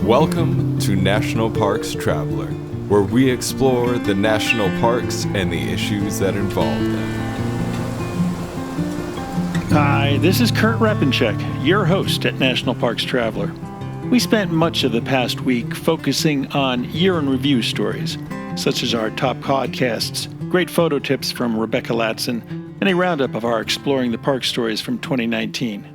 Welcome to National Parks Traveler, where we explore the national parks and the issues that involve them. Hi, this is Kurt Repenchek, your host at National Parks Traveler. We spent much of the past week focusing on year-in-review stories, such as our top podcasts, great photo tips from Rebecca Latson, and a roundup of our Exploring the Park stories from 2019.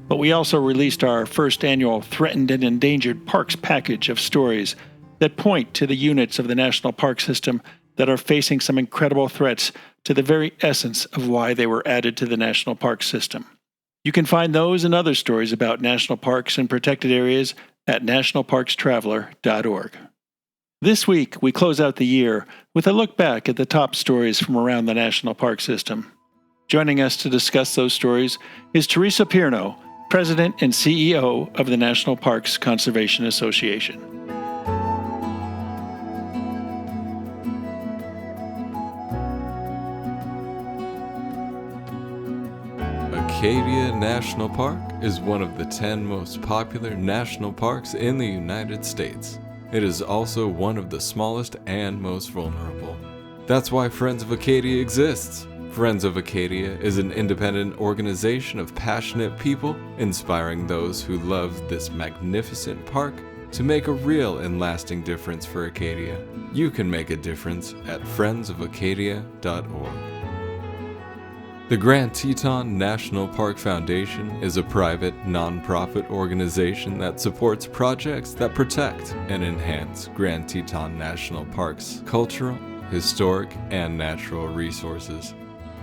But we also released our first annual Threatened and Endangered Parks package of stories that point to the units of the National Park System that are facing some incredible threats to the very essence of why they were added to the National Park System. You can find those and other stories about national parks and protected areas at nationalparkstraveler.org. This week, we close out the year with a look back at the top stories from around the National Park System. Joining us to discuss those stories is Theresa Pierno, President and CEO of the National Parks Conservation Association. Acadia National Park is one of the 10 most popular national parks in the United States. It is also one of the smallest and most vulnerable. That's why Friends of Acadia exists. Friends of Acadia is an independent organization of passionate people inspiring those who love this magnificent park to make a real and lasting difference for Acadia. You can make a difference at friendsofacadia.org. The Grand Teton National Park Foundation is a private, nonprofit organization that supports projects that protect and enhance Grand Teton National Park's cultural, historic, and natural resources.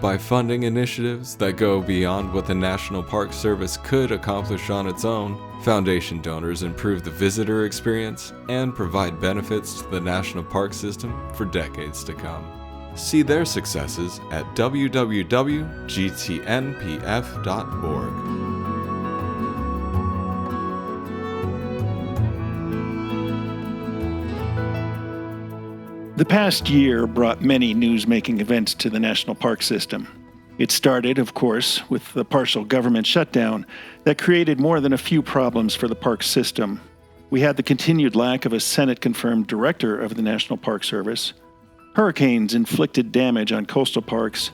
By funding initiatives that go beyond what the National Park Service could accomplish on its own, Foundation donors improve the visitor experience and provide benefits to the National Park System for decades to come. See their successes at www.gtnpf.org. The past year brought many news-making events to the National Park System. It started, of course, with the partial government shutdown that created more than a few problems for the park system. We had the continued lack of a Senate-confirmed director of the National Park Service. Hurricanes inflicted damage on coastal parks,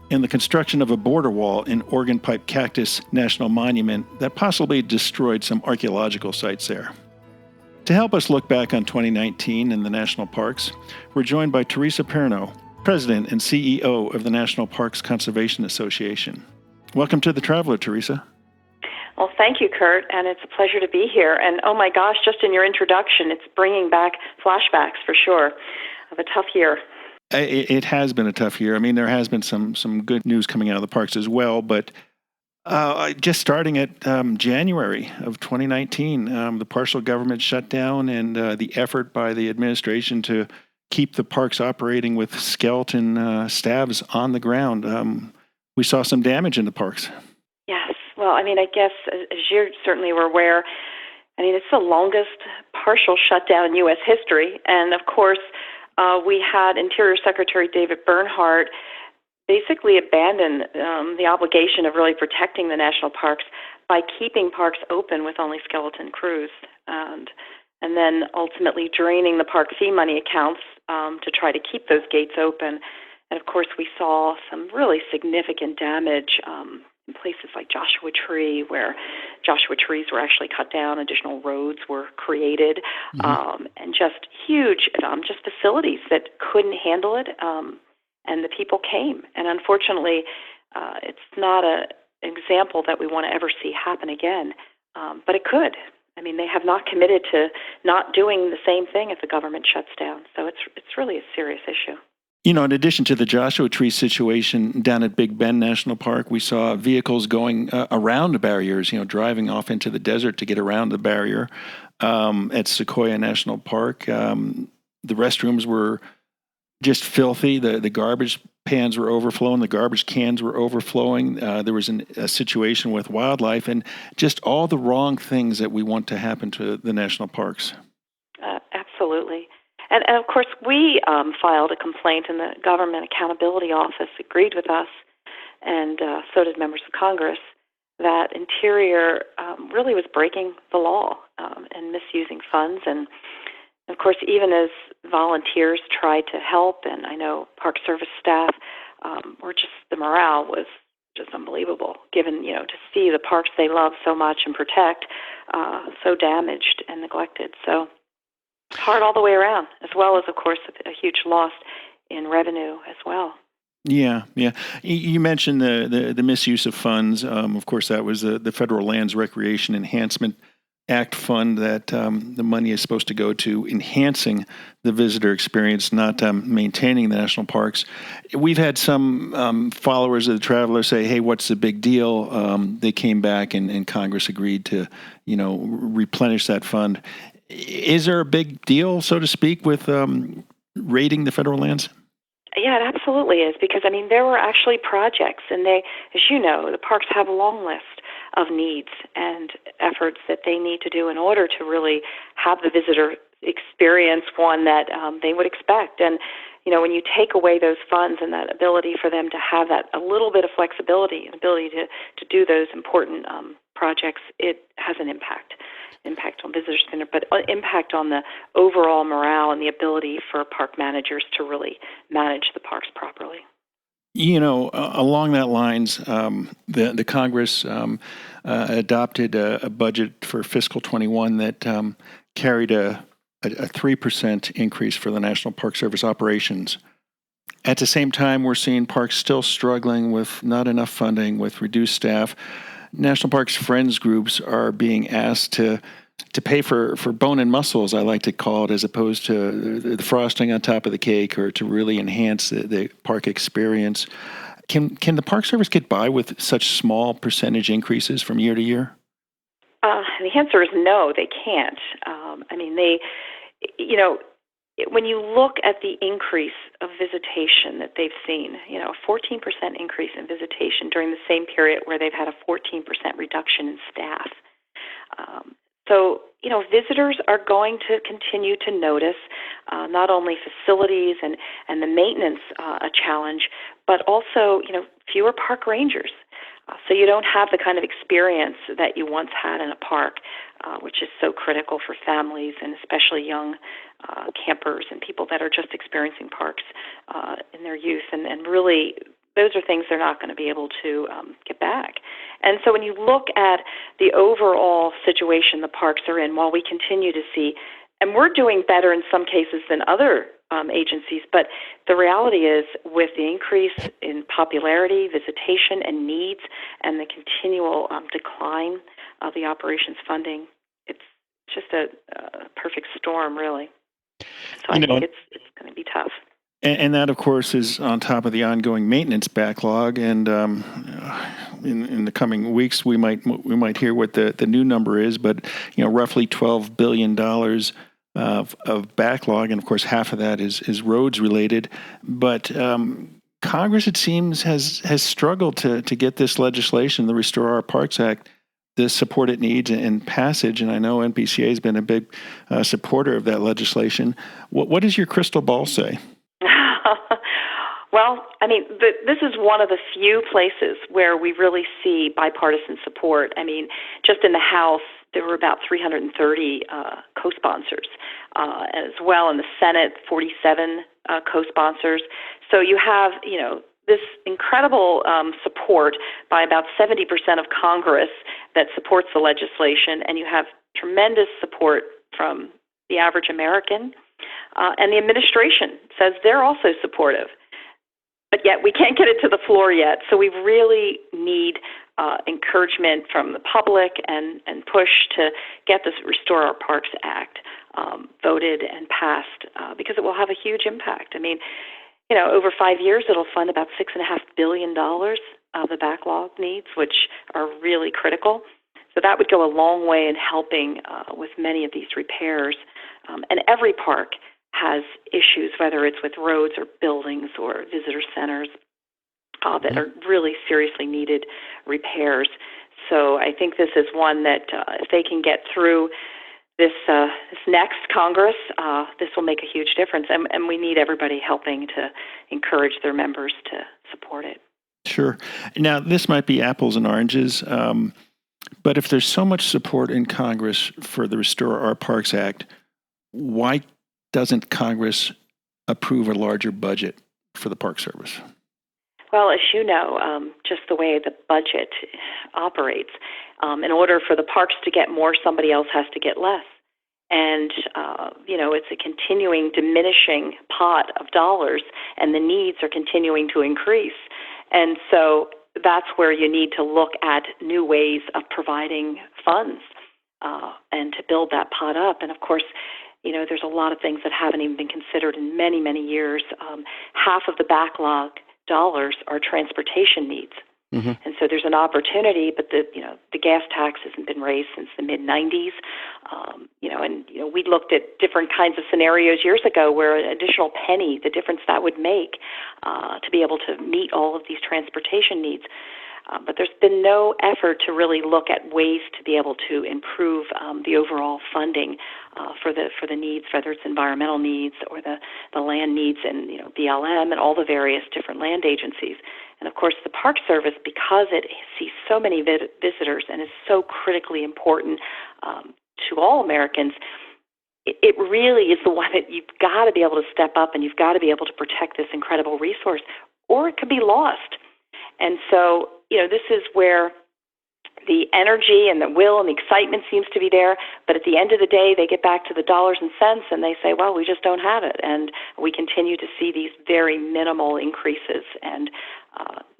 and the construction of a border wall in Organ Pipe Cactus National Monument that possibly destroyed some archaeological sites there. To help us look back on 2019 in the national parks, we're joined by Theresa Pierno, President and CEO of the National Parks Conservation Association. Welcome to The Traveler, Theresa. Well, thank you, Kurt, and it's a pleasure to be here. And oh my gosh, just in your introduction, it's bringing back flashbacks for sure of a tough year. It has been a tough year. I mean, there has been some good news coming out of the parks as well, but just starting at January of 2019, the partial government shutdown and the effort by the administration to keep the parks operating with skeleton staffs on the ground, we saw some damage in the parks. Yes. Well, I mean, I guess, as you certainly were aware, I mean, it's the longest partial shutdown in U.S. history. And, of course, we had Interior Secretary David Bernhardt basically abandon the obligation of really protecting the national parks by keeping parks open with only skeleton crews, and then ultimately draining the park fee money accounts to try to keep those gates open. And of course, we saw some really significant damage in places like Joshua Tree, where Joshua trees were actually cut down, additional roads were created, and just huge just facilities that couldn't handle it. And the people came. And unfortunately, it's not an example that we want to ever see happen again, but it could. I mean, they have not committed to not doing the same thing if the government shuts down. So it's really a serious issue. You know, in addition to the Joshua Tree situation down at Big Bend National Park, we saw vehicles going around the barriers, driving off into the desert to get around the barrier. At Sequoia National Park, the restrooms were just filthy. The garbage pans were overflowing. The garbage cans were overflowing. There was a situation with wildlife and just all the wrong things that we want to happen to the national parks. Absolutely. And of course, we filed a complaint, and the Government Accountability Office agreed with us, and so did members of Congress. that Interior really was breaking the law and misusing funds. And, of course, even as volunteers tried to help, and I know Park Service staff the morale was just unbelievable, given, to see the parks they love so much and protect so damaged and neglected. So hard all the way around, as well as, of course, a huge loss in revenue as well. Yeah, yeah. You mentioned the misuse of funds. Of course, that was the Federal Lands Recreation Enhancement Act fund that the money is supposed to go to enhancing the visitor experience, not maintaining the national parks. We've had some followers of the Traveler say, hey, what's the big deal? They came back and Congress agreed to, replenish that fund. Is there a big deal, so to speak, with raiding the federal lands? Yeah, it absolutely is, because, there were actually projects, and they, as you know, the parks have a long list of needs and efforts that they need to do in order to really have the visitor experience one that they would expect. And, when you take away those funds and that ability for them to have that a little bit of flexibility and ability to do those important projects, it has an impact on visitor center, but impact on the overall morale and the ability for park managers to really manage the parks properly. Along that lines, the Congress adopted a budget for fiscal 21 that carried a 3% increase for the National Park Service operations. At the same time, we're seeing parks still struggling with not enough funding, with reduced staff. National Parks Friends groups are being asked to pay for bone and muscle, as I like to call it, as opposed to the frosting on top of the cake, or to really enhance the park experience. Can the Park Service get by with such small percentage increases from year to year? The answer is no, they can't. When you look at the increase of visitation that they've seen, a 14% increase in visitation during the same period where they've had a 14% reduction in staff. So, visitors are going to continue to notice not only facilities and the maintenance a challenge, but also, fewer park rangers. So you don't have the kind of experience that you once had in a park, which is so critical for families and especially young campers and people that are just experiencing parks in their youth. And really, those are things they're not going to be able to get back. And so when you look at the overall situation the parks are in, while we continue to see, and we're doing better in some cases than other agencies, but the reality is, with the increase in popularity, visitation, and needs, and the continual decline of the operations funding, it's just a perfect storm, really. So I think it's going to be tough. And that, of course, is on top of the ongoing maintenance backlog. And in the coming weeks, we might hear what the new number is. But roughly $12 billion of backlog, and of course, half of that is roads related. But Congress, it seems, has struggled to get this legislation, the Restore Our Parks Act, the support it needs in passage. And I know NPCA has been a big supporter of that legislation. What does your crystal ball say? Well, this is one of the few places where we really see bipartisan support. Just in the House, there were about 330 co-sponsors. As well in the Senate, 47 co-sponsors. So you have, this incredible support by about 70% of Congress that supports the legislation, and you have tremendous support from the average American. And the administration says they're also supportive. But yet we can't get it to the floor yet. So we really need encouragement from the public and push to get this Restore Our Parks Act voted and passed because it will have a huge impact. Over 5 years, it'll fund about $6.5 billion of the backlog needs, which are really critical. So that would go a long way in helping with many of these repairs. And every park has issues, whether it's with roads or buildings or visitor centers that are really seriously needed repairs. So I think this is one that if they can get through this next Congress, this will make a huge difference. And we need everybody helping to encourage their members to support it. Sure. Now, this might be apples and oranges, but if there's so much support in Congress for the Restore Our Parks Act, why doesn't Congress approve a larger budget for the Park Service? Well, as you know, just the way the budget operates, in order for the parks to get more, somebody else has to get less. And, it's a continuing diminishing pot of dollars, and the needs are continuing to increase. And so that's where you need to look at new ways of providing funds and to build that pot up. And, of course, there's a lot of things that haven't even been considered in many, many years. Half of the backlog dollars are transportation needs. Mm-hmm. And so there's an opportunity, but the gas tax hasn't been raised since the mid-'90s. We looked at different kinds of scenarios years ago where an additional penny, the difference that would make to be able to meet all of these transportation needs. But there's been no effort to really look at ways to be able to improve the overall funding for the needs, whether it's environmental needs or the land needs and BLM and all the various different land agencies. And of course, the Park Service, because it sees so many visitors and is so critically important to all Americans, it really is the one that you've got to be able to step up and you've got to be able to protect this incredible resource, or it could be lost. And so, this is where the energy and the will and the excitement seems to be there. But at the end of the day, they get back to the dollars and cents and they say, well, we just don't have it. And we continue to see these very minimal increases and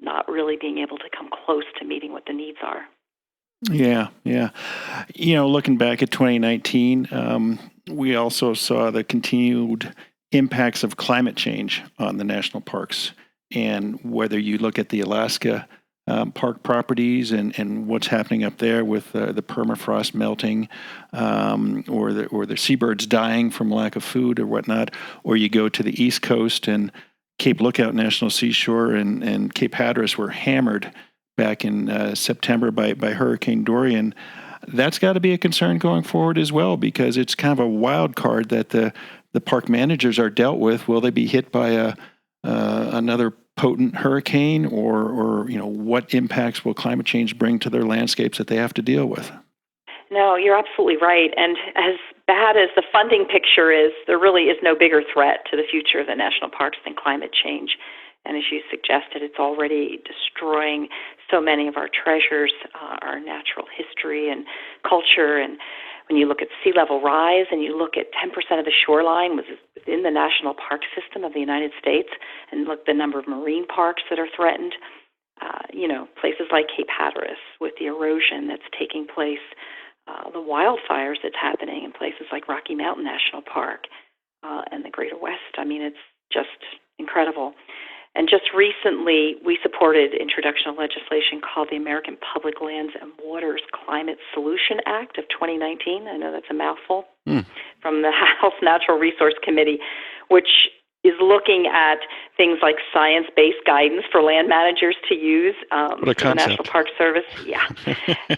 not really being able to come close to meeting what the needs are. Yeah. Looking back at 2019, we also saw the continued impacts of climate change on the national parks. And whether you look at the Alaska park properties and what's happening up there with the permafrost melting, or the seabirds dying from lack of food or whatnot, or you go to the East Coast and Cape Lookout National Seashore and Cape Hatteras were hammered back in September by Hurricane Dorian. That's got to be a concern going forward as well, because it's kind of a wild card that the park managers are dealt with. Will they be hit by another potent hurricane, or what impacts will climate change bring to their landscapes that they have to deal with? No, you're absolutely right. And as bad as the funding picture is, there really is no bigger threat to the future of the national parks than climate change. And as you suggested, it's already destroying so many of our treasures, our natural history and culture. And when you look at sea level rise and you look at 10% of the shoreline was within the national park system of the United States, and look at the number of marine parks that are threatened, places like Cape Hatteras with the erosion that's taking place, the wildfires that's happening in places like Rocky Mountain National Park and the Greater West. I mean, it's just incredible. And just recently, we supported introduction of legislation called the American Public Lands and Waters Climate Solution Act of 2019. I know that's a mouthful. From the House Natural Resource Committee, which is looking at things like science-based guidance for land managers to use for the National Park Service. Yeah.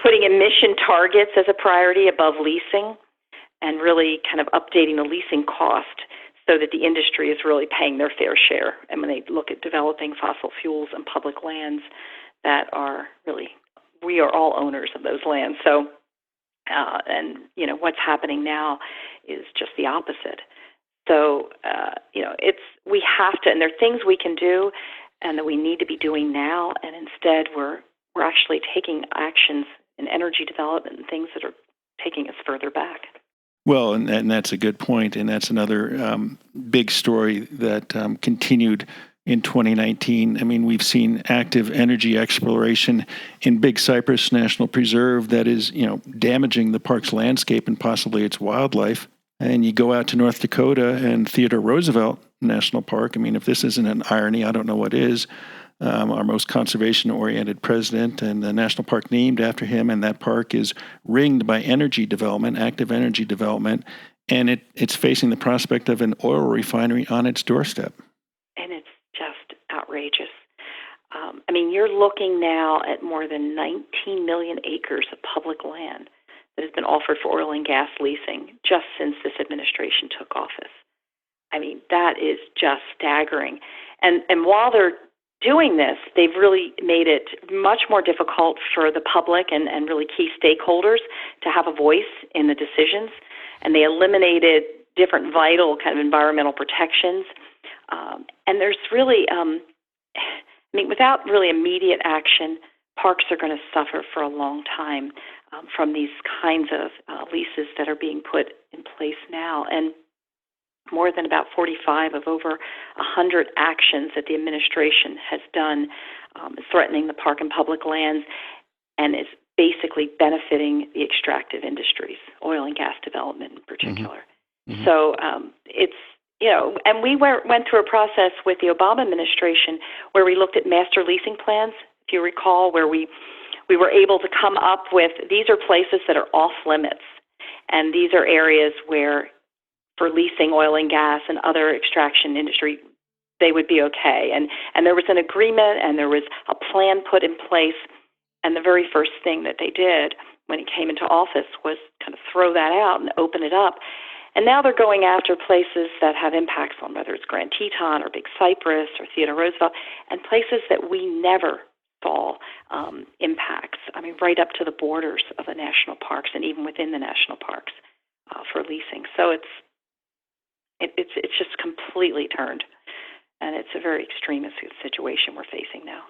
Putting emission targets as a priority above leasing and really kind of updating the leasing cost so that the industry is really paying their fair share. And when they look at developing fossil fuels and public lands that are really, we are all owners of those lands. So, what's happening now is just the opposite. So, we have to, and there are things we can do and that we need to be doing now, and instead we're actually taking actions in energy development and things that are taking us further back. Well, and that's a good point, and that's another big story that continued in 2019. I mean, we've seen active energy exploration in Big Cypress National Preserve that is, damaging the park's landscape and possibly its wildlife. And you go out to North Dakota and Theodore Roosevelt National Park. I mean, if this isn't an irony, I don't know what is. Our most conservation-oriented president, and the national park named after him, and that park is ringed by energy development, active energy development, and it's facing the prospect of an oil refinery on its doorstep. And it's just outrageous. You're looking now at more than 19 million acres of public land that has been offered for oil and gas leasing just since this administration took office. That is just staggering. And while they're doing this, they've really made it much more difficult for the public and really key stakeholders to have a voice in the decisions. And they eliminated different vital kind of environmental protections. And there's really, without really immediate action, parks are going to suffer for a long time from these kinds of leases that are being put in place now. And more than about 45 of over 100 actions that the administration has done threatening the park and public lands, and is basically benefiting the extractive industries, oil and gas development in particular. Mm-hmm. So it's, and we went through a process with the Obama administration where we looked at master leasing plans, if you recall, where we were able to come up with, these are places that are off limits, and these are areas where for leasing oil and gas and other extraction industry, they would be okay. And there was an agreement and there was a plan put in place. And the very first thing that they did when he came into office was kind of throw that out and open it up. And now they're going after places that have impacts on whether it's Grand Teton or Big Cypress or Theodore Roosevelt, and places that we never saw impacts. Right up to the borders of the national parks and even within the national parks for leasing. So it's just completely turned, and it's a very extremist situation we're facing now.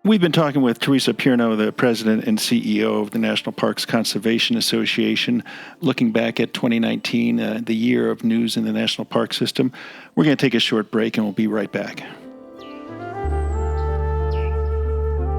We've been talking with Theresa Pierno, the president and CEO of the National Parks Conservation Association, looking back at 2019, the year of news in the national park system. We're going to take a short break, and we'll be right back.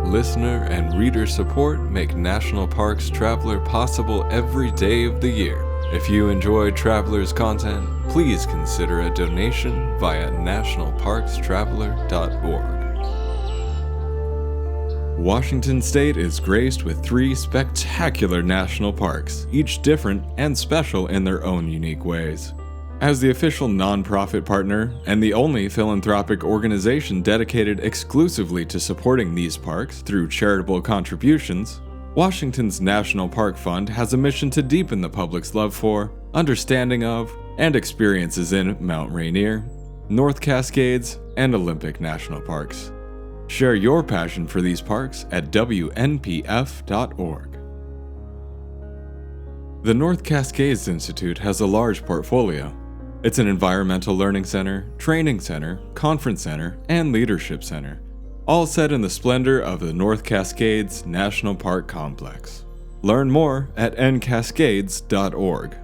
Listener and reader support make National Parks Traveler possible every day of the year. If you enjoy Traveler's content, please consider a donation via nationalparkstraveler.org. Washington State is graced with 3 spectacular national parks, each different and special in their own unique ways. As the official nonprofit partner and the only philanthropic organization dedicated exclusively to supporting these parks through charitable contributions, Washington's National Park Fund has a mission to deepen the public's love for, understanding of, and experiences in Mount Rainier, North Cascades, and Olympic National Parks. Share your passion for these parks at WNPF.org. The North Cascades Institute has a large portfolio. It's an environmental learning center, training center, conference center, and leadership center, all set in the splendor of the North Cascades National Park Complex. Learn more at ncascades.org.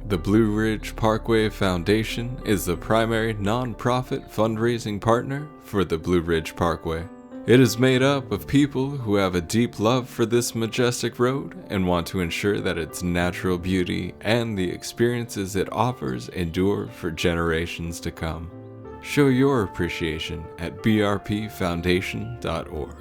The Blue Ridge Parkway Foundation is the primary nonprofit fundraising partner for the Blue Ridge Parkway. It is made up of people who have a deep love for this majestic road and want to ensure that its natural beauty and the experiences it offers endure for generations to come. Show your appreciation at brpfoundation.org.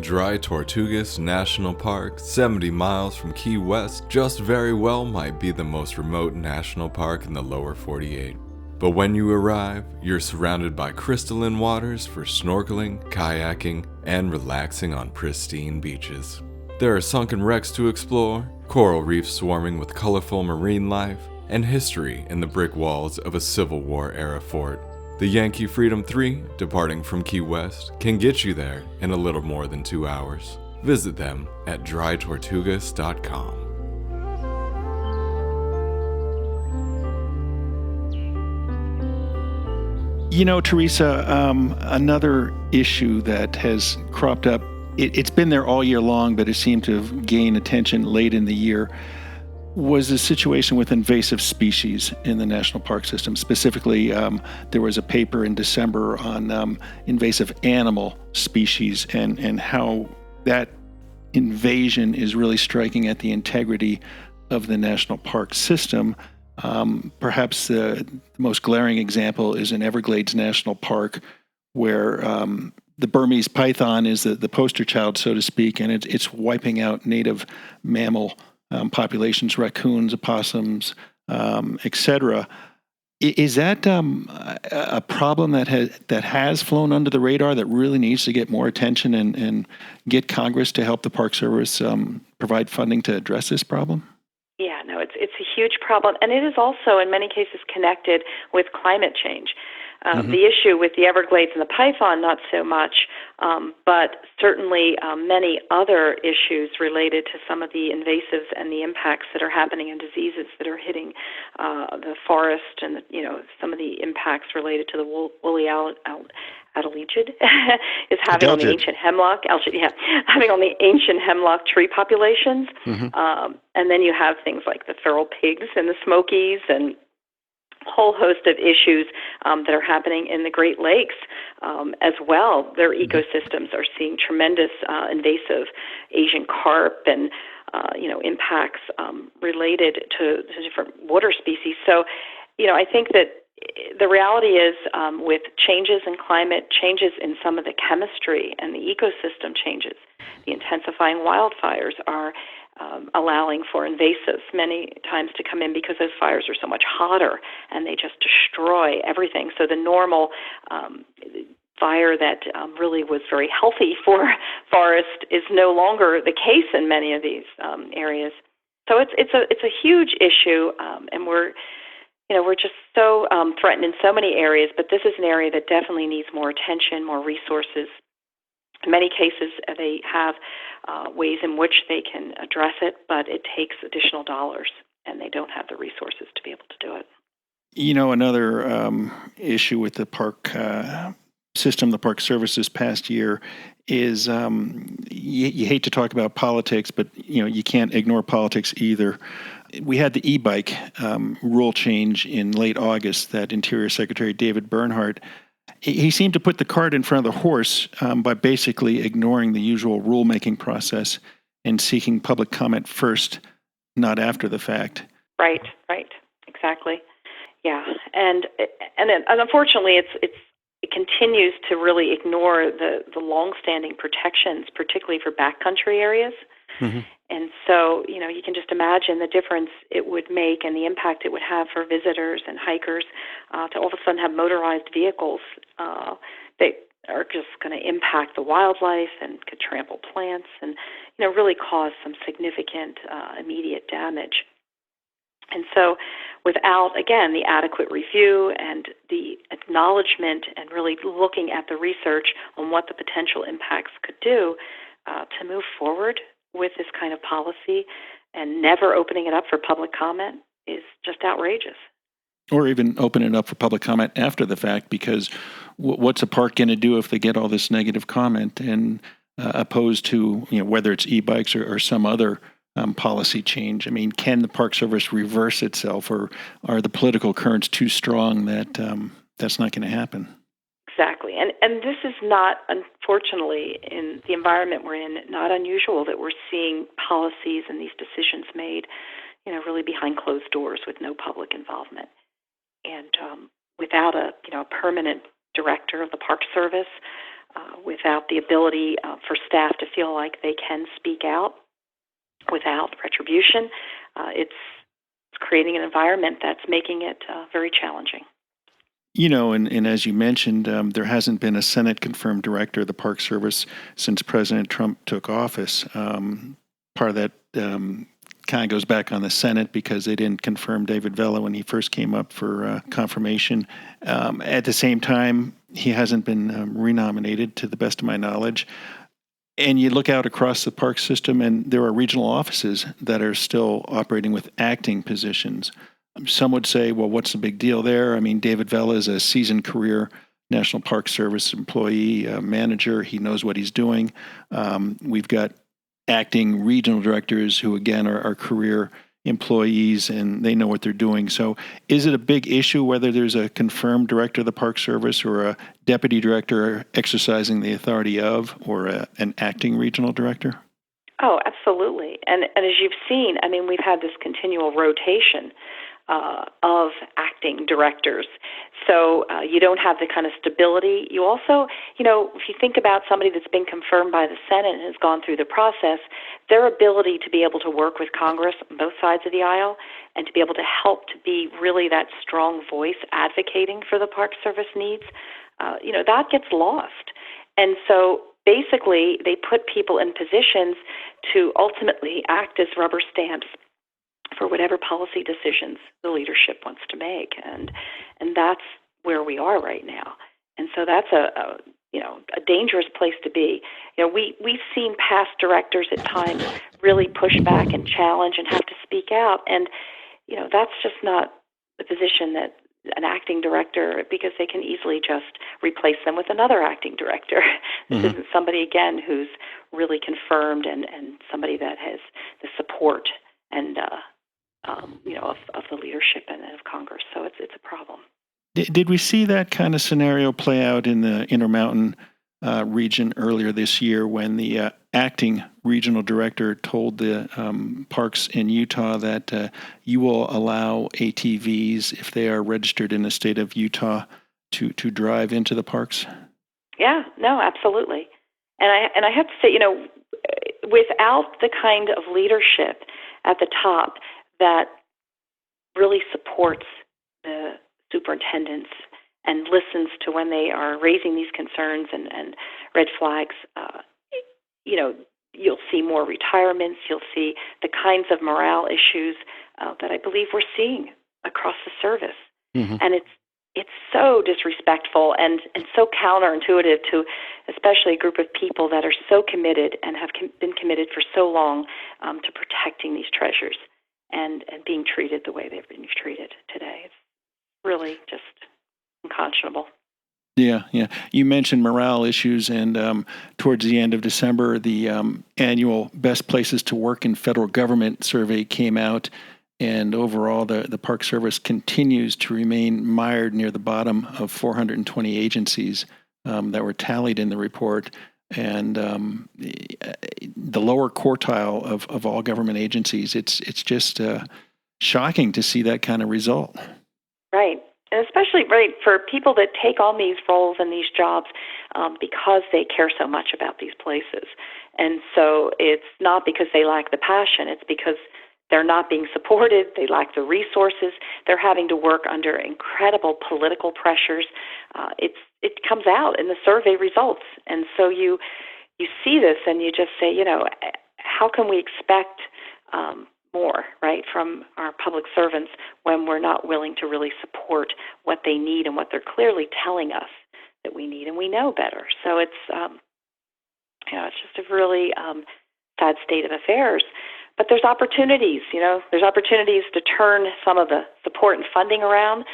Dry Tortugas National Park, 70 miles from Key West, just very well might be the most remote national park in the lower 48. But when you arrive, you're surrounded by crystalline waters for snorkeling, kayaking, and relaxing on pristine beaches. There are sunken wrecks to explore, coral reefs swarming with colorful marine life, and history in the brick walls of a Civil War-era fort. The Yankee Freedom 3, departing from Key West, can get you there in a little more than 2 hours. Visit them at drytortugas.com. You know, Theresa, another issue that has cropped up, it's been there all year long, but it seemed to have gained attention late in the year, was the situation with invasive species in the national park system. Specifically, there was a paper in December on invasive animal species and how that invasion is really striking at the integrity of the national park system. Perhaps the most glaring example is in Everglades National Park, where the Burmese python is the poster child, so to speak, and it's wiping out native mammal populations, raccoons, opossums, etc. Is that a problem that has flown under the radar that really needs to get more attention and get Congress to help the Park Service provide funding to address this problem? Yeah, no, it's a huge problem, and it is also in many cases connected with climate change. The issue with the Everglades and the python, not so much, but certainly many other issues related to some of the invasives and the impacts that are happening and diseases that are hitting the forest, and some of the impacts related to the woolly adelgid is having on the ancient hemlock, having on the ancient hemlock tree populations, and then you have things like the feral pigs and the Smokies and whole host of issues that are happening in the Great Lakes as well. Their ecosystems are seeing tremendous invasive Asian carp and impacts related to different water species. So, I think that the reality is with changes in climate, changes in some of the chemistry and the ecosystem changes, the intensifying wildfires are allowing for invasives many times to come in because those fires are so much hotter and they just destroy everything. So the normal fire that really was very healthy for forest is no longer the case in many of these areas. So it's a huge issue, and we're just so threatened in so many areas. But this is an area that definitely needs more attention, more resources. In many cases, they have ways in which they can address it, but it takes additional dollars, and they don't have the resources to be able to do it. Another issue with the park system, the Park Service this past year, is you hate to talk about politics, but you can't ignore politics either. We had the Ebike rule change in late August that Interior Secretary David Bernhardt, he seemed to put the cart in front of the horse by basically ignoring the usual rulemaking process and seeking public comment first, not after the fact. Right, exactly. Yeah, and unfortunately, it continues to really ignore the long-standing protections, particularly for backcountry areas. And so, you can just imagine the difference it would make and the impact it would have for visitors and hikers to all of a sudden have motorized vehicles that are just going to impact the wildlife and could trample plants and, really cause some significant immediate damage. And so without, again, the adequate review and the acknowledgement and really looking at the research on what the potential impacts could do to move forward with this kind of policy and never opening it up for public comment is just outrageous. Or even open it up for public comment after the fact, because what's a park going to do if they get all this negative comment, and opposed to whether it's e-bikes or some other policy change? I mean, can the Park Service reverse itself, or are the political currents too strong that that's not going to happen? Exactly. And this is not, unfortunately, in the environment we're in, not unusual that we're seeing policies and these decisions made, really behind closed doors with no public involvement. And without a permanent director of the Park Service, without the ability for staff to feel like they can speak out without retribution, it's creating an environment that's making it very challenging. And as you mentioned, there hasn't been a Senate-confirmed director of the Park Service since President Trump took office. Part of that kind of goes back on the Senate because they didn't confirm David Vela when he first came up for confirmation. At the same time, he hasn't been renominated, to the best of my knowledge. And you look out across the park system, and there are regional offices that are still operating with acting positions. Some would say, well, what's the big deal there? I mean, David Vela is a seasoned career National Park Service employee, manager. He knows what he's doing. We've got acting regional directors who, again, are career employees, and they know what they're doing. So is it a big issue whether there's a confirmed director of the Park Service or a deputy director exercising the authority of, or an acting regional director? Oh, absolutely. And as you've seen, I mean, we've had this continual rotation of acting directors. So you don't have the kind of stability. You also, if you think about somebody that's been confirmed by the Senate and has gone through the process, their ability to be able to work with Congress on both sides of the aisle and to be able to help to be really that strong voice advocating for the Park Service needs, that gets lost. And so basically they put people in positions to ultimately act as rubber stamps for whatever policy decisions the leadership wants to make, and that's where we are right now. And so that's a dangerous place to be. We've seen past directors at times really push back and challenge and have to speak out, and that's just not the position that an acting director, because they can easily just replace them with another acting director. This isn't somebody, again, who's really confirmed and somebody that has the support and of the leadership and of Congress. So it's a problem. Did we see that kind of scenario play out in the Intermountain region earlier this year when the acting regional director told the parks in Utah that you will allow ATVs, if they are registered in the state of Utah, to drive into the parks? Yeah, no, absolutely. And I have to say, without the kind of leadership at the top that really supports the superintendents and listens to when they are raising these concerns and red flags, you'll see more retirements. You'll see the kinds of morale issues that I believe we're seeing across the service. And it's so disrespectful and so counterintuitive to especially a group of people that are so committed and have been committed for so long to protecting these treasures and being treated the way they've been treated today. It's really just unconscionable. Yeah. You mentioned morale issues, and towards the end of December, the annual Best Places to Work in Federal Government survey came out, and overall, the Park Service continues to remain mired near the bottom of 420 agencies that were tallied in the report, and the lower quartile of all government agencies. It's just shocking to see that kind of result. Right. And especially, for people that take on these roles and these jobs because they care so much about these places. And so it's not because they lack the passion, it's because they're not being supported, they lack the resources, they're having to work under incredible political pressures. It comes out in the survey results. And so you see this and you just say, how can we expect more, from our public servants when we're not willing to really support what they need and what they're clearly telling us that we need, and we know better. So it's just a really sad state of affairs. But there's opportunities, there's opportunities to turn some of the support and funding around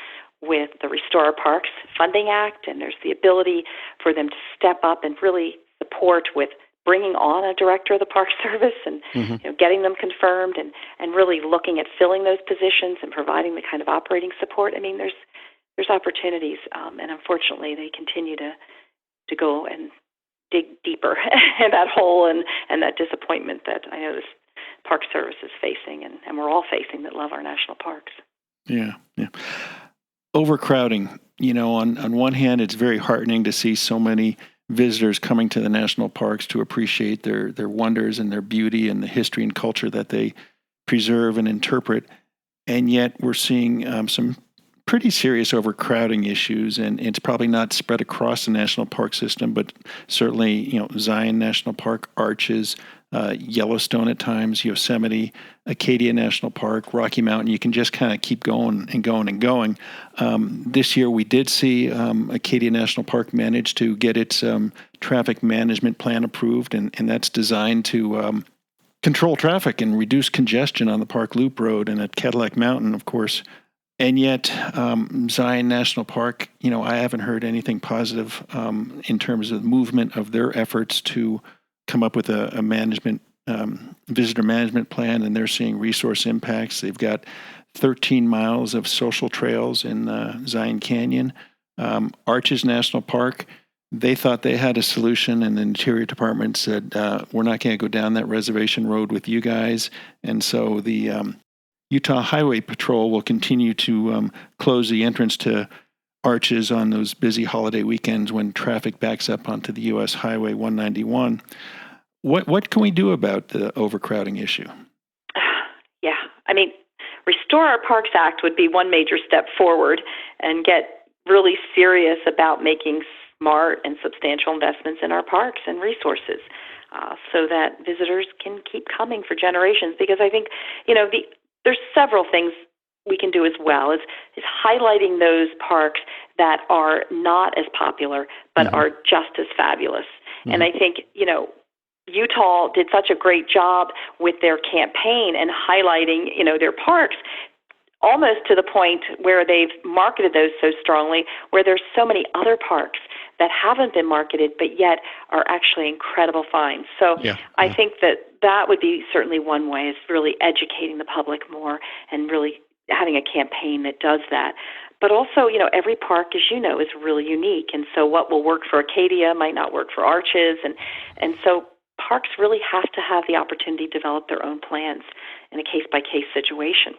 with the Restore Our Parks Funding Act, and there's the ability for them to step up and really support with bringing on a director of the Park Service and getting them confirmed and really looking at filling those positions and providing the kind of operating support. I mean, there's opportunities, and unfortunately they continue to go and dig deeper in that hole and that disappointment that I know this Park Service is facing and we're all facing that love our national parks. Yeah. Overcrowding. On one hand, it's very heartening to see so many visitors coming to the national parks to appreciate their wonders and their beauty and the history and culture that they preserve and interpret. And yet we're seeing some pretty serious overcrowding issues, and it's probably not spread across the national park system, but certainly, Zion National Park, Arches, Yellowstone at times, Yosemite, Acadia National Park, Rocky Mountain. You can just kind of keep going and going and going. This year we did see Acadia National Park manage to get its traffic management plan approved, and that's designed to control traffic and reduce congestion on the Park Loop Road and at Cadillac Mountain, of course. And yet, Zion National Park, I haven't heard anything positive in terms of movement of their efforts to come up with a management, visitor management plan, and they're seeing resource impacts. They've got 13 miles of social trails in Zion Canyon. Arches National Park, they thought they had a solution, and the Interior Department said, we're not going to go down that reservation road with you guys. And so the Utah Highway Patrol will continue to close the entrance to Arches on those busy holiday weekends when traffic backs up onto the U.S. Highway 191. What can we do about the overcrowding issue? Yeah, I mean, Restore Our Parks Act would be one major step forward and get really serious about making smart and substantial investments in our parks and resources so that visitors can keep coming for generations. Because I think, there's several things we can do as well, is highlighting those parks that are not as popular but are just as fabulous. And I think, Utah did such a great job with their campaign and highlighting, their parks, almost to the point where they've marketed those so strongly, where there's so many other parks that haven't been marketed but yet are actually incredible finds. So I think that would be certainly one way, is really educating the public more and really having a campaign that does that. But also, every park, as you know, is really unique. And so what will work for Acadia might not work for Arches. And so parks really have to have the opportunity to develop their own plans in a case-by-case situation.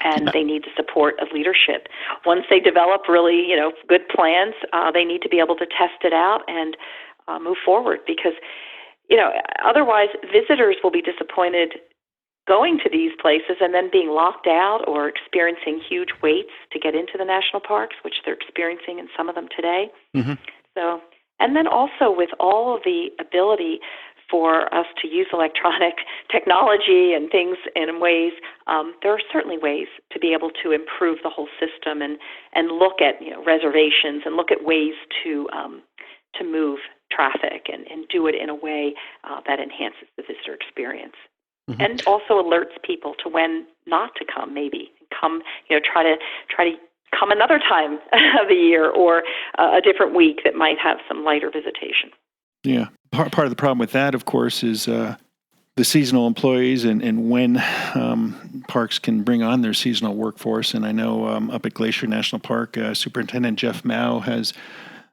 And they need the support of leadership. Once they develop really, good plans, they need to be able to test it out and move forward, because, otherwise visitors will be disappointed going to these places and then being locked out or experiencing huge waits to get into the national parks, which they're experiencing in some of them today. So, and then also with all of the ability for us to use electronic technology and things in ways, there are certainly ways to be able to improve the whole system and look at reservations and look at ways to move traffic and do it in a way that enhances the visitor experience. And also alerts people to when not to come, maybe come, try to come another time of the year or a different week that might have some lighter visitation. Yeah. Part of the problem with that, of course, is the seasonal employees and when parks can bring on their seasonal workforce. And I know up at Glacier National Park, Superintendent Jeff Mao has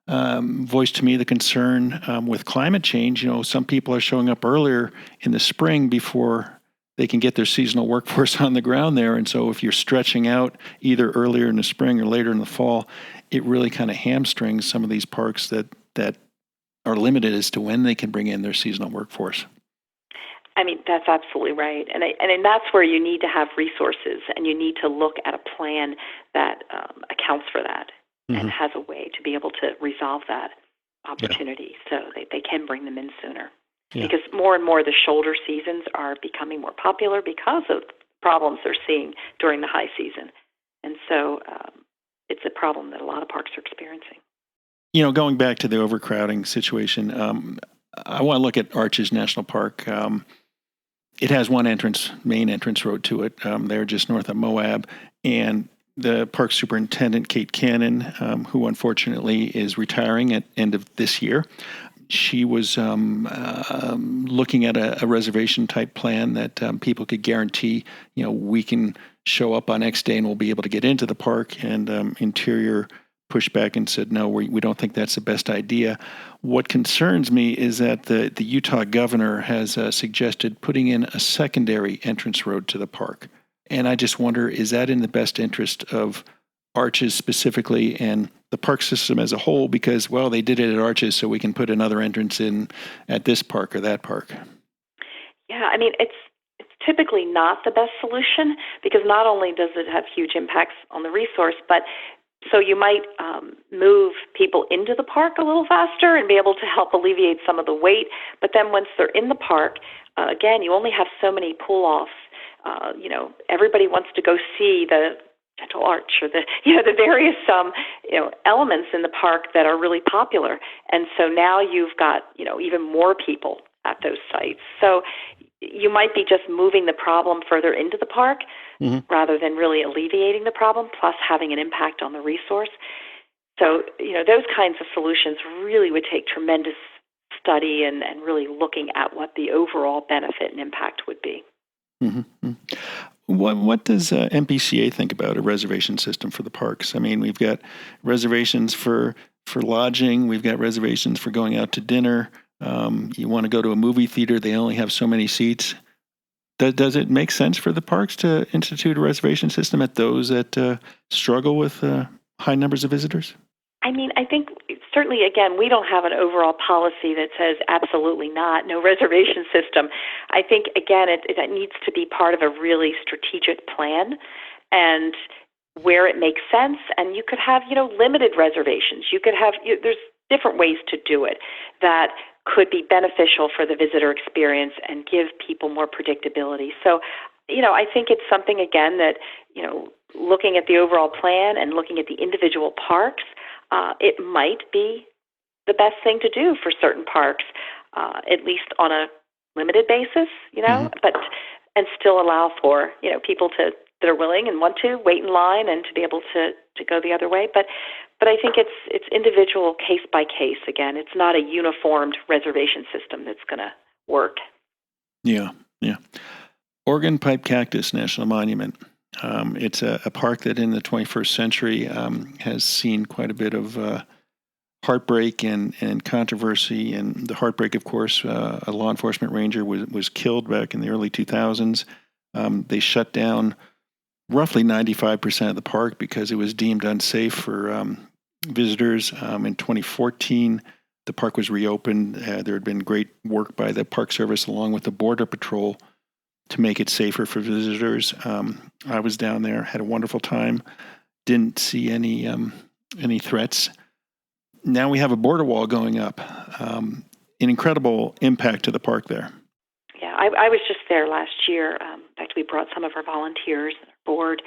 voiced to me the concern with climate change. Some people are showing up earlier in the spring before they can get their seasonal workforce on the ground there. And so if you're stretching out either earlier in the spring or later in the fall, it really kind of hamstrings some of these parks that are limited as to when they can bring in their seasonal workforce. I mean, that's absolutely right. And that's where you need to have resources, and you need to look at a plan that accounts for that and has a way to be able to resolve that opportunity so they can bring them in sooner. Because more and more the shoulder seasons are becoming more popular because of problems they're seeing during the high season. And so it's a problem that a lot of parks are experiencing. Going back to the overcrowding situation, I want to look at Arches National Park. It has one main entrance road to it. They're just north of Moab. And the park superintendent, Kate Cannon, who unfortunately is retiring at end of this year, she was looking at a reservation type plan that people could guarantee, we can show up on X day and we'll be able to get into the park. And Interior pushed back and said, no, we don't think that's the best idea. What concerns me is that the Utah governor has suggested putting in a secondary entrance road to the park. And I just wonder, is that in the best interest of Arches specifically and the park system as a whole? Because, well, they did it at Arches, so we can put another entrance in at this park or that park. Yeah, I mean, it's typically not the best solution, because not only does it have huge impacts on the resource, but so you might move people into the park a little faster and be able to help alleviate some of the wait. But then once they're in the park, again, you only have so many pull-offs. Everybody wants to go see the Gentle Arch or the various elements in the park that are really popular. And so now you've got even more people at those sites. So you might be just moving the problem further into the park rather than really alleviating the problem, plus having an impact on the resource. So, those kinds of solutions really would take tremendous study and really looking at what the overall benefit and impact would be. What does NPCA think about a reservation system for the parks? I mean, we've got reservations for lodging. We've got reservations for going out to dinner. You want to go to a movie theater, they only have so many seats. Does it make sense for the parks to institute a reservation system at those that struggle with high numbers of visitors? I mean, I think certainly, again, we don't have an overall policy that says absolutely not, no reservation system. I think, again, it needs to be part of a really strategic plan and where it makes sense. And you could have, limited reservations. You could have, there's different ways to do it that could be beneficial for the visitor experience and give people more predictability. So I think it's something, again, that, looking at the overall plan and looking at the individual parks, it might be the best thing to do for certain parks, at least on a limited basis, but and still allow for, people that are willing and want to wait in line and to be able to go the other way. But I think it's individual, case by case. Again, it's not a uniformed reservation system that's going to work. Yeah. Oregon Pipe Cactus National Monument. It's a park that in the 21st century has seen quite a bit of heartbreak and controversy. And the heartbreak, of course, a law enforcement ranger was killed back in the early 2000s. They shut down roughly 95% of the park because it was deemed unsafe for visitors. In 2014, the park was reopened. There had been great work by the Park Service along with the Border Patrol to make it safer for visitors. I was down there, had a wonderful time, didn't see any threats. Now we have a border wall going up. An incredible impact to the park there. Yeah, I was just there last year. In fact, we brought some of our volunteers and our board.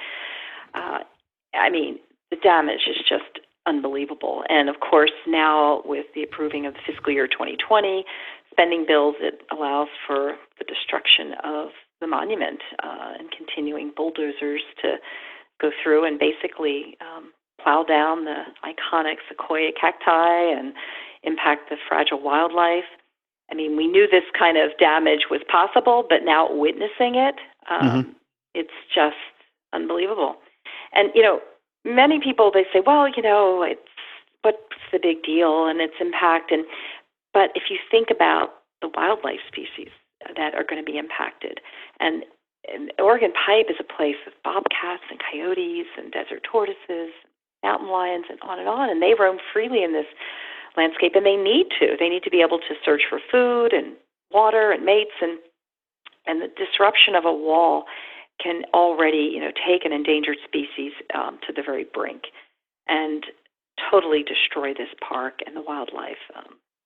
The damage is just unbelievable. And of course, now with the approving of the fiscal year 2020 spending bills, it allows for the destruction of the monument and continuing bulldozers to go through and basically plow down the iconic sequoia cacti and impact the fragile wildlife. We knew this kind of damage was possible, but now witnessing it, it's just unbelievable. And, many people, they say, well, it's what's the big deal and its impact. But if you think about the wildlife species that are going to be impacted, and Oregon Pipe is a place with bobcats and coyotes and desert tortoises, mountain lions, and on, and they roam freely in this landscape, and they need to. They need to be able to search for food and water and mates, and the disruption of a wall can already, take an endangered species to the very brink and totally destroy this park and the wildlife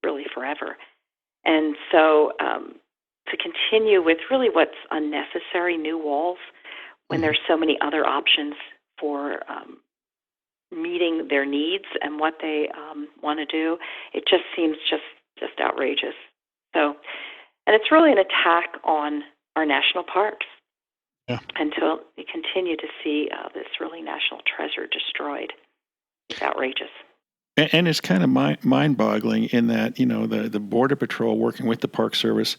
really forever. And so to continue with really what's unnecessary new walls when there's so many other options for meeting their needs and what they want to do, it just seems just outrageous. So, and it's really an attack on our national parks. Yeah. Until we continue to see this really national treasure destroyed. It's outrageous. And it's kind of mind-boggling in that, the Border Patrol working with the Park Service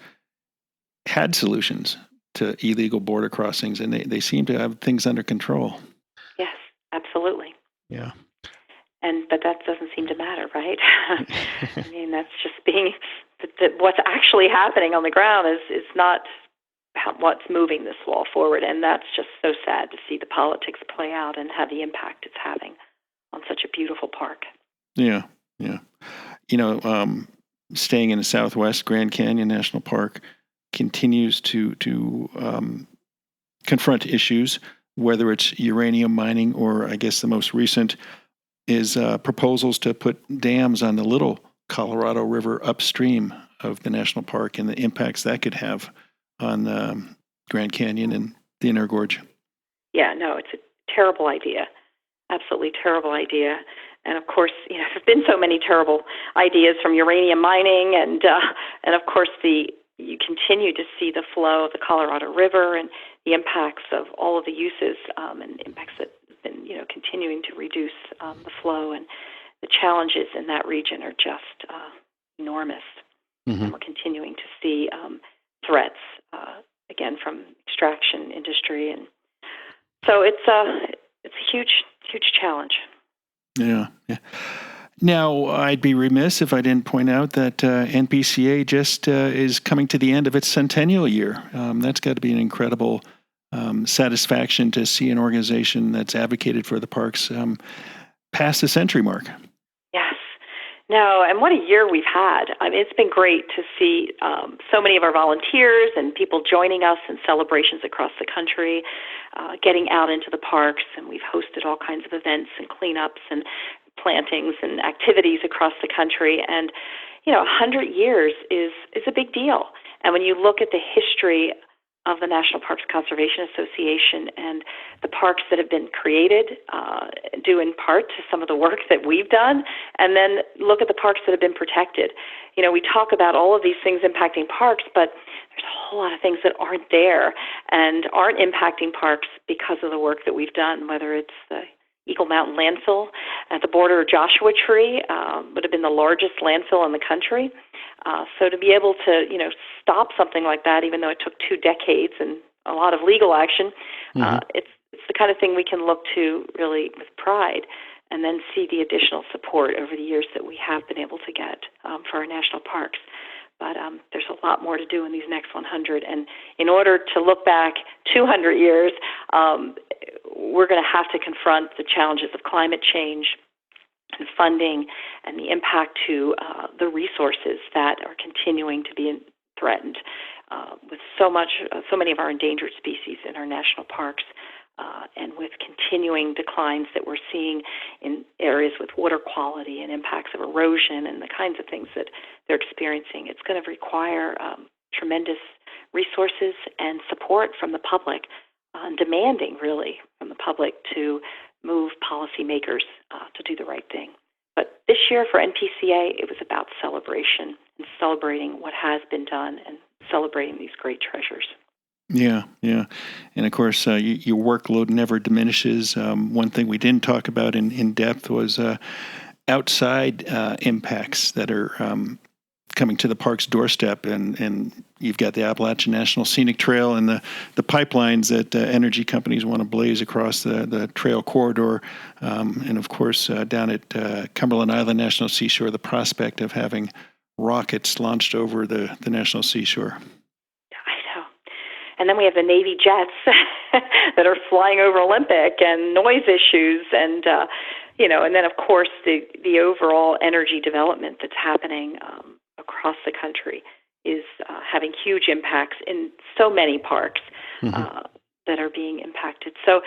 had solutions to illegal border crossings, and they seem to have things under control. Yes, absolutely. Yeah. But that doesn't seem to matter, right? That's just being what's actually happening on the ground is not what's moving this wall forward, and that's just so sad to see the politics play out and have the impact it's having on such a beautiful park. Yeah. Staying in the Southwest, Grand Canyon National Park continues to confront issues, whether it's uranium mining or, I guess the most recent is proposals to put dams on the Little Colorado River upstream of the national park and the impacts that could have on Grand Canyon and the Inner Gorge. Yeah, no, it's a terrible idea. Absolutely terrible idea. And of course, there's been so many terrible ideas from uranium mining, and of course you continue to see the flow of the Colorado River and the impacts of all of the uses and impacts that have been continuing to reduce the flow, and the challenges in that region are just enormous. And we're continuing to see threats again from extraction industry, and so it's a huge challenge. Yeah. Now, I'd be remiss if I didn't point out that NPCA just is coming to the end of its centennial year. That's got to be an incredible satisfaction to see an organization that's advocated for the parks past the century mark. Yes. No, and what a year we've had. It's been great to see so many of our volunteers and people joining us in celebrations across the country, getting out into the parks, and we've hosted all kinds of events and cleanups and plantings and activities across the country. And, 100 years is a big deal. And when you look at the history of the National Parks Conservation Association and the parks that have been created, due in part to some of the work that we've done, and then look at the parks that have been protected. We talk about all of these things impacting parks, but there's a whole lot of things that aren't there and aren't impacting parks because of the work that we've done, whether it's the Eagle Mountain landfill at the border of Joshua Tree, would have been the largest landfill in the country. So to be able to, stop something like that, even though it took 2 decades and a lot of legal action, it's the kind of thing we can look to really with pride, and then see the additional support over the years that we have been able to get for our national parks. But there's a lot more to do in these next 100. And in order to look back 200 years, we're going to have to confront the challenges of climate change and funding and the impact to the resources that are continuing to be threatened with so many of our endangered species in our national parks. And with continuing declines that we're seeing in areas with water quality and impacts of erosion and the kinds of things that they're experiencing, it's going to require tremendous resources and support from the public, demanding really from the public to move policymakers to do the right thing. But this year for NPCA, it was about celebration and celebrating what has been done and celebrating these great treasures. Yeah. And of course, your workload never diminishes. One thing we didn't talk about in depth was outside impacts that are coming to the park's doorstep. And you've got the Appalachian National Scenic Trail and the pipelines that energy companies want to blaze across the trail corridor. And of course, down at Cumberland Island National Seashore, the prospect of having rockets launched over the national seashore. And then we have the Navy jets that are flying over Olympic, and noise issues, and and then of course the overall energy development that's happening across the country is having huge impacts in so many parks that are being impacted. So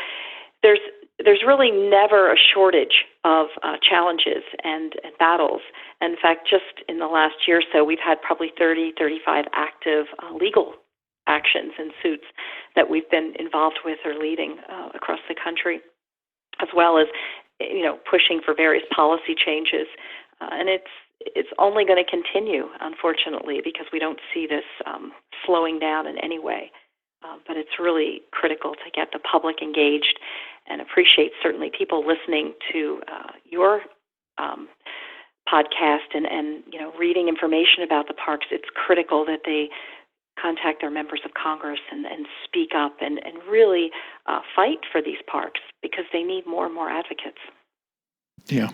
there's really never a shortage of challenges and battles. And in fact, just in the last year or so, we've had probably 35 active legal actions and suits that we've been involved with or leading across the country, as well as pushing for various policy changes. And it's only going to continue, unfortunately, because we don't see this slowing down in any way. But it's really critical to get the public engaged, and appreciate certainly people listening to your podcast and reading information about the parks. It's critical that they contact their members of Congress and speak up and really fight for these parks, because they need more and more advocates. Yeah.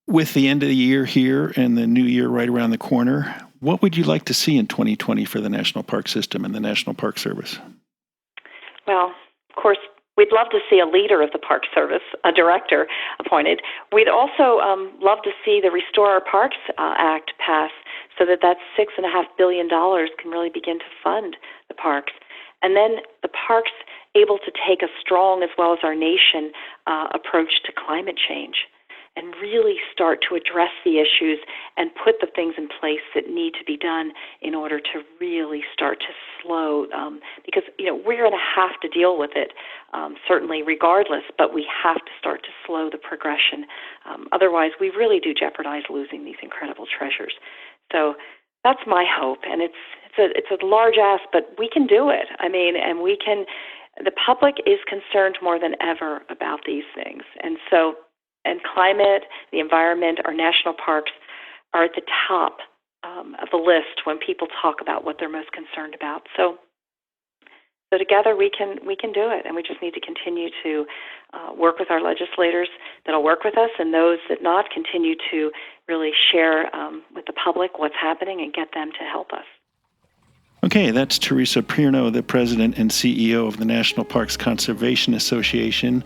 With the end of the year here and the new year right around the corner, what would you like to see in 2020 for the National Park System and the National Park Service? Well, of course, we'd love to see a leader of the Park Service, a director appointed. We'd also love to see the Restore Our Parks Act pass, so that $6.5 billion can really begin to fund the parks. And then the parks able to take a strong, as well as our nation, approach to climate change, and really start to address the issues and put the things in place that need to be done in order to really start to slow, because we're going to have to deal with it, certainly regardless, but we have to start to slow the progression. Otherwise, we really do jeopardize losing these incredible treasures. So that's my hope, and it's a large ask, but we can do it. I mean, and we can. The public is concerned more than ever about these things, and climate, the environment, our national parks are at the top of the list when people talk about what they're most concerned about. So together we can do it, and we just need to continue to work with our legislators that'll work with us, and those that not, continue to really share with the public what's happening and get them to help us. Okay, that's Theresa Pierno, the President and CEO of the National Parks Conservation Association.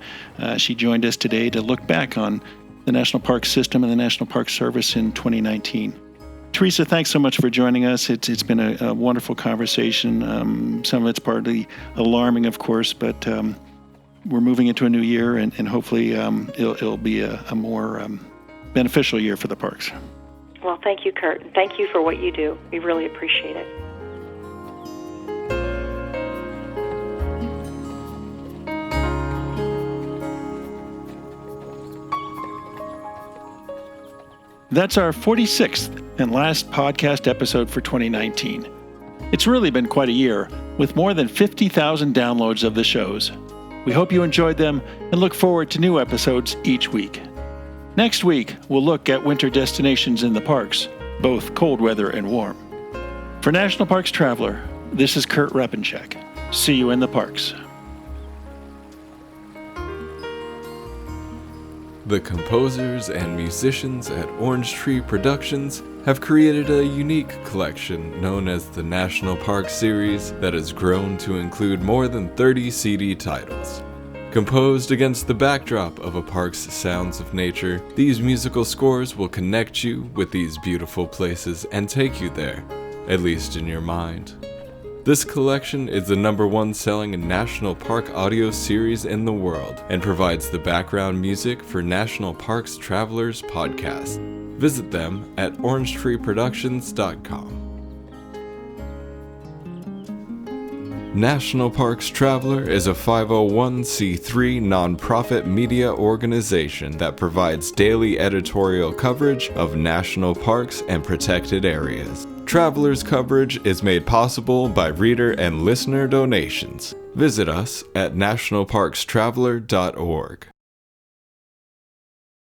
She joined us today to look back on the National Park System and the National Park Service in 2019. Theresa, thanks so much for joining us. It's been a wonderful conversation. Some of it's partly alarming, of course, but we're moving into a new year, and hopefully it'll be a more beneficial year for the parks. Well, thank you, Kurt. Thank you for what you do. We really appreciate it. That's our 46th and last podcast episode for 2019. It's really been quite a year, with more than 50,000 downloads of the shows. We hope you enjoyed them and look forward to new episodes each week. Next week, we'll look at winter destinations in the parks, both cold weather and warm. For National Parks Traveler, this is Kurt Repenchek. See you in the parks. The composers and musicians at Orange Tree Productions have created a unique collection known as the National Park Series that has grown to include more than 30 CD titles. Composed against the backdrop of a park's sounds of nature, these musical scores will connect you with these beautiful places and take you there, at least in your mind. This collection is the #1 selling National Park audio series in the world and provides the background music for National Parks Travelers podcast. Visit them at orangetreeproductions.com. National Parks Traveler is a 501c3 nonprofit media organization that provides daily editorial coverage of national parks and protected areas. Traveler's coverage is made possible by reader and listener donations. Visit us at nationalparkstraveler.org.